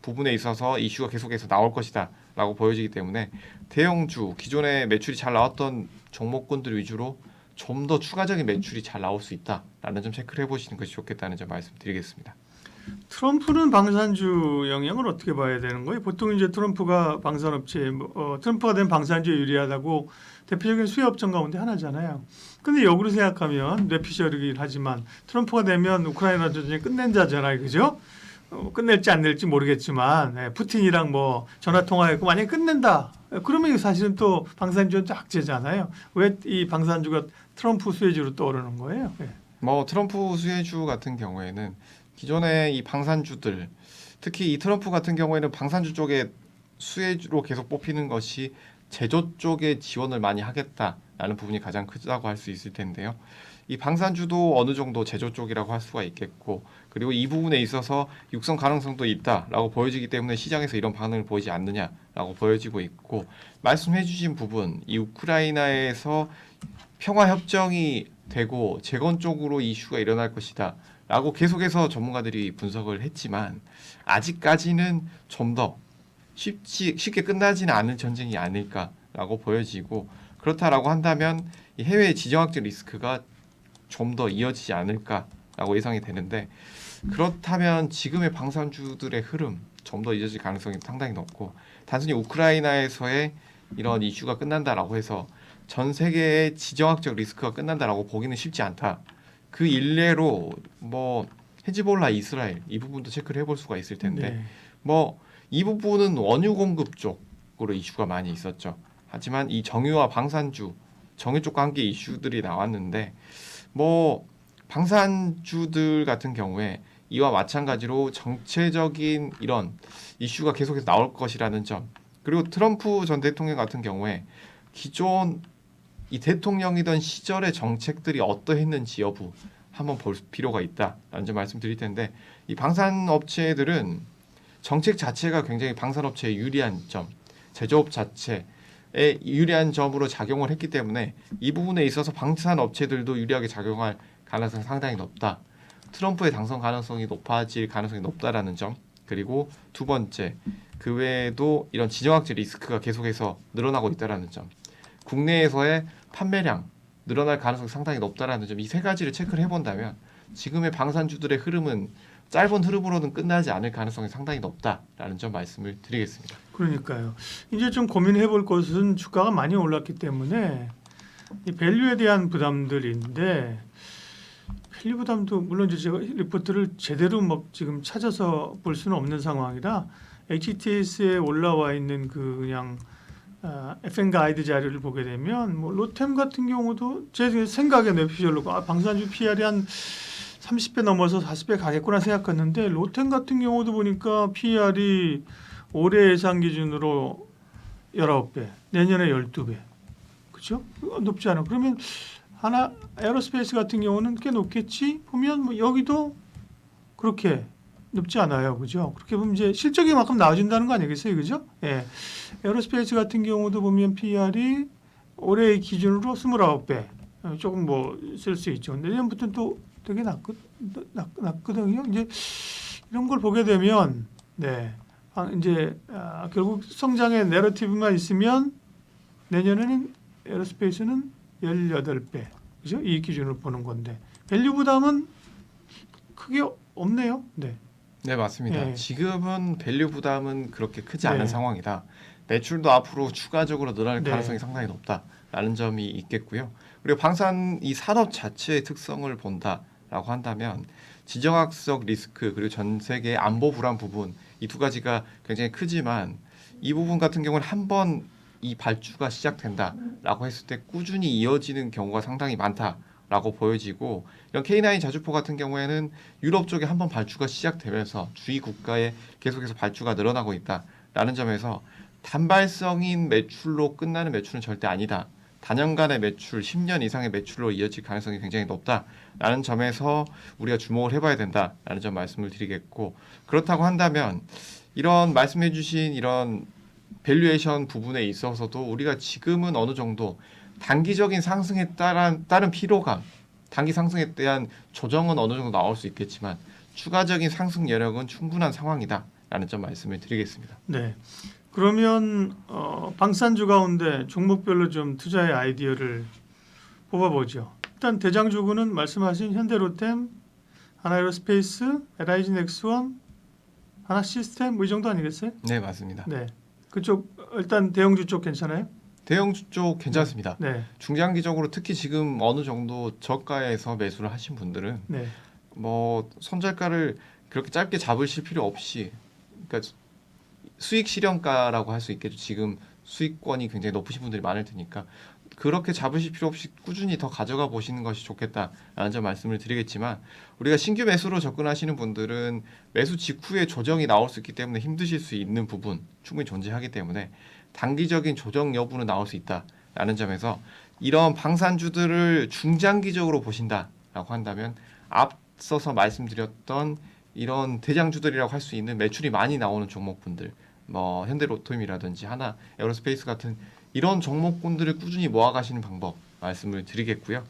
부분에 있어서 이슈가 계속해서 나올 것이다 라고 보여지기 때문에 대형주, 기존에 매출이 잘 나왔던 종목군들 위주로 좀 더 추가적인 매출이 잘 나올 수 있다라는 점 체크를 해보시는 것이 좋겠다는 점 말씀드리겠습니다. 트럼프는 방산주 영향을 어떻게 봐야 되는 거예요? 보통 이제 트럼프가 트럼프가 된 방산주에 유리하다고 대표적인 수혜업종 가운데 하나잖아요. 근데 역으로 생각하면 뇌피셜이긴 하지만 트럼프가 되면 우크라이나 전쟁 끝낸다잖아요, 그죠? 끝낼지 안 낼지 모르겠지만 푸틴이랑 뭐 전화 통화했고 만약에 끝낸다. 그러면 사실은 또 방산주는 또 악재잖아요. 왜 이 방산주가 트럼프 수혜주로 떠오르는 거예요? 뭐 트럼프 수혜주 같은 경우에는 기존의 이 방산주들, 특히 이 트럼프 같은 경우에는 방산주 쪽에 수혜주로 계속 뽑히는 것이 제조 쪽에 지원을 많이 하겠다라는 부분이 가장 크다고 할 수 있을 텐데요. 이 방산주도 어느 정도 제조 쪽이라고 할 수가 있겠고, 그리고 이 부분에 있어서 육성 가능성도 있다라고 보여지기 때문에 시장에서 이런 반응을 보이지 않느냐라고 보여지고 있고, 말씀해주신 부분, 이 우크라이나에서 평화 협정이 되고 재건 쪽으로 이슈가 일어날 것이다. 라고 계속해서 전문가들이 분석을 했지만 아직까지는 좀 더 쉽게 끝나지는 않은 전쟁이 아닐까라고 보여지고 그렇다라고 한다면 이 해외 지정학적 리스크가 좀 더 이어지지 않을까라고 예상이 되는데 그렇다면 지금의 방산주들의 흐름 좀 더 이어질 가능성이 상당히 높고 단순히 우크라이나에서의 이런 이슈가 끝난다라고 해서 전 세계의 지정학적 리스크가 끝난다라고 보기는 쉽지 않다. 그 일례로 뭐 헤즈볼라 이스라엘 이 부분도 체크를 해볼 수가 있을 텐데 네. 뭐 이 부분은 원유 공급 쪽으로 이슈가 많이 있었죠. 하지만 이 정유와 방산주 정유 쪽과 함께 이슈들이 나왔는데 뭐 방산주들 같은 경우에 이와 마찬가지로 정체적인 이런 이슈가 계속해서 나올 것이라는 점 그리고 트럼프 전 대통령 같은 경우에 기존 이 대통령이던 시절의 정책들이 어떠했는지 여부 한번 볼 필요가 있다라는 점 말씀드릴 텐데 이 방산업체들은 정책 자체가 굉장히 방산업체에 유리한 점, 제조업 자체에 유리한 점으로 작용을 했기 때문에 이 부분에 있어서 방산업체들도 유리하게 작용할 가능성이 상당히 높다. 트럼프의 당선 가능성이 높아질 가능성이 높다라는 점 그리고 두 번째 그 외에도 이런 지정학적 리스크가 계속해서 늘어나고 있다라는 점 국내에서의 판매량 늘어날 가능성이 상당히 높다라는 점 이 세 가지를 체크를 해본다면 지금의 방산주들의 흐름은 짧은 흐름으로는 끝나지 않을 가능성이 상당히 높다라는 점 말씀을 드리겠습니다. 그러니까요. 이제 좀 고민해 볼 것은 주가가 많이 올랐기 때문에 이 밸류에 대한 부담들인데 밸류 부담도 물론 이제 제가 리포트를 제대로 막 지금 찾아서 볼 수는 없는 상황이라 HTS에 올라와 있는 그 그냥 FN 가이드 자료를 보게 되면 뭐 로템 같은 경우도 제 생각에 뇌피셜로 방산주 PR이 한 30배 넘어서 40배 가겠구나 생각했는데 로템 같은 경우도 보니까 PR이 올해 예상 기준으로 19배, 내년에 12배. 그렇죠? 높지 않아. 그러면 하나 에어로스페이스 같은 경우는 꽤 높겠지? 보면 뭐 여기도 그렇게 높지 않아요. 그죠? 그렇게 보면 이제 실적이 만큼 나와준다는 거 아니겠어요? 그죠? 예. 에어로스페이스 같은 경우도 보면 PR이 올해 기준으로 29배. 조금 뭐 쓸 수 있죠. 내년부터는 또 되게 낮거든요. 이제 이런 걸 보게 되면 네. 결국 성장의 내러티브만 있으면 내년에는 에어로스페이스는 18배. 그죠? 이 기준으로 보는 건데. 밸류 부담은 크게 없네요. 네. 네, 맞습니다. 네. 지금은 밸류 부담은 그렇게 크지 않은 네. 상황이다. 매출도 앞으로 추가적으로 늘어날 네. 가능성이 상당히 높다라는 점이 있겠고요. 그리고 방산 이 산업 자체의 특성을 본다라고 한다면 지정학적 리스크 그리고 전 세계 안보 불안 부분 이 두 가지가 굉장히 크지만 이 부분 같은 경우는 한번 이 발주가 시작된다라고 했을 때 꾸준히 이어지는 경우가 상당히 많다라고 보여지고 이런 K9 자주포 같은 경우에는 유럽 쪽에 한번 발주가 시작되면서 주위 국가에 계속해서 발주가 늘어나고 있다라는 점에서 단발성인 매출로 끝나는 매출은 절대 아니다. 단연간의 매출, 10년 이상의 매출로 이어질 가능성이 굉장히 높다라는 점에서 우리가 주목을 해봐야 된다라는 점 말씀을 드리겠고 그렇다고 한다면 이런 말씀해주신 이런 밸류에이션 부분에 있어서도 우리가 지금은 어느 정도 단기적인 상승에 따른 피로감, 단기 상승에 대한 조정은 어느 정도 나올 수 있겠지만 추가적인 상승 여력은 충분한 상황이다라는 점 말씀을 드리겠습니다. 네. 그러면 방산주 가운데 종목별로 좀 투자의 아이디어를 뽑아보죠. 일단 대장주군은 말씀하신 현대로템, 하나에로스페이스, LIG 넥스원, 하나시스템 뭐 이 정도 아니겠어요? 네, 맞습니다. 네. 그쪽 일단 대형주 쪽 괜찮아요? 대형주 쪽 괜찮습니다. 네. 중장기적으로 특히 지금 어느 정도 저가에서 매수를 하신 분들은 네. 뭐 손절가를 그렇게 짧게 잡으실 필요 없이 그러니까 수익 실현가라고 할 수 있겠죠. 지금 수익권이 굉장히 높으신 분들이 많을 테니까 그렇게 잡으실 필요 없이 꾸준히 더 가져가 보시는 것이 좋겠다라는 점 말씀을 드리겠지만 우리가 신규 매수로 접근하시는 분들은 매수 직후에 조정이 나올 수 있기 때문에 힘드실 수 있는 부분 충분히 존재하기 때문에 단기적인 조정 여부는 나올 수 있다라는 점에서 이런 방산주들을 중장기적으로 보신다라고 한다면 앞서서 말씀드렸던 이런 대장주들이라고 할 수 있는 매출이 많이 나오는 종목군들 뭐 현대로템이라든지 하나 에어로스페이스 같은 이런 종목군들을 꾸준히 모아가시는 방법 말씀을 드리겠고요.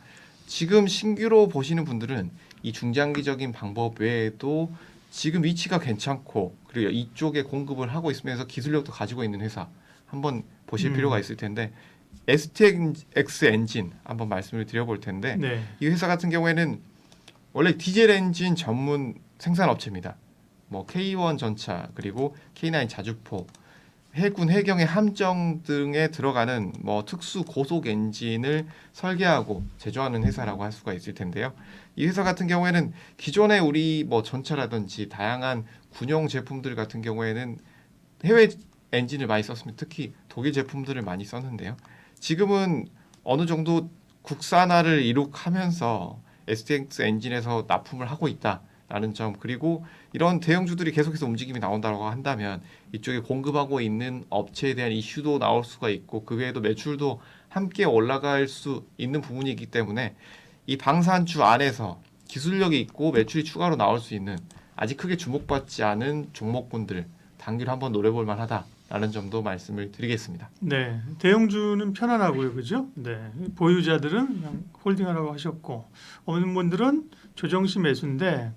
지금 신규로 보시는 분들은 이 중장기적인 방법 외에도 지금 위치가 괜찮고 그리고 이쪽에 공급을 하고 있으면서 기술력도 가지고 있는 회사 한번 보실 필요가 있을 텐데 STX 엔진 한번 말씀을 드려볼 텐데 네. 이 회사 같은 경우에는 원래 디젤 엔진 전문 생산업체입니다. 뭐 K1 전차 그리고 K9 자주포, 해군 해경의 함정 등에 들어가는 뭐 특수 고속 엔진을 설계하고 제조하는 회사라고 할 수가 있을 텐데요. 이 회사 같은 경우에는 기존에 우리 뭐 전차라든지 다양한 군용 제품들 같은 경우에는 해외 엔진을 많이 썼습니다. 특히 독일 제품들을 많이 썼는데요. 지금은 어느 정도 국산화를 이룩하면서 STX 엔진에서 납품을 하고 있다라는 점 그리고 이런 대형주들이 계속해서 움직임이 나온다고 한다면 이쪽에 공급하고 있는 업체에 대한 이슈도 나올 수가 있고 그 외에도 매출도 함께 올라갈 수 있는 부분이기 때문에 이 방산주 안에서 기술력이 있고 매출이 추가로 나올 수 있는 아직 크게 주목받지 않은 종목군들 단기로 한번 노려볼 만하다라는 점도 말씀을 드리겠습니다. 네, 대형주는 편안하고요, 그죠? 네, 보유자들은 그냥 홀딩하라고 하셨고, 없는 분들은 조정시 매수인데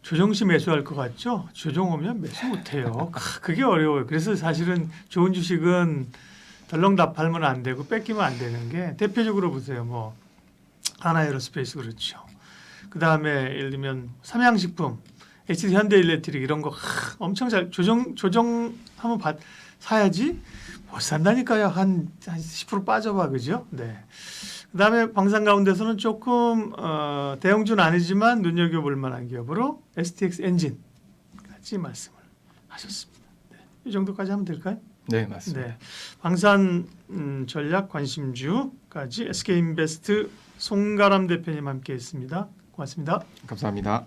조정시 매수할 것 같죠? 조정 오면 매수 못해요. 그게 어려워요. 그래서 사실은 좋은 주식은 덜렁 다 팔면 안 되고 뺏기면 안 되는 게 대표적으로 보세요. 뭐 하나에로스페이스 그렇죠. 그 다음에 예를 들면 삼양식품, HD 현대일렉트릭 이런 거 엄청 잘 조정하면 사야지 못 산다니까요. 한 10% 빠져봐 그죠? 네. 그다음에 방산 가운데서는 조금 대형주는 아니지만 눈여겨볼 만한 기업으로 STX 엔진 같이 말씀을 하셨습니다. 네. 이 정도까지 하면 될까요? 네, 맞습니다. 네. 방산 전략 관심주까지 SK인베스트 송가람 대표님 함께했습니다. 고맙습니다. 감사합니다.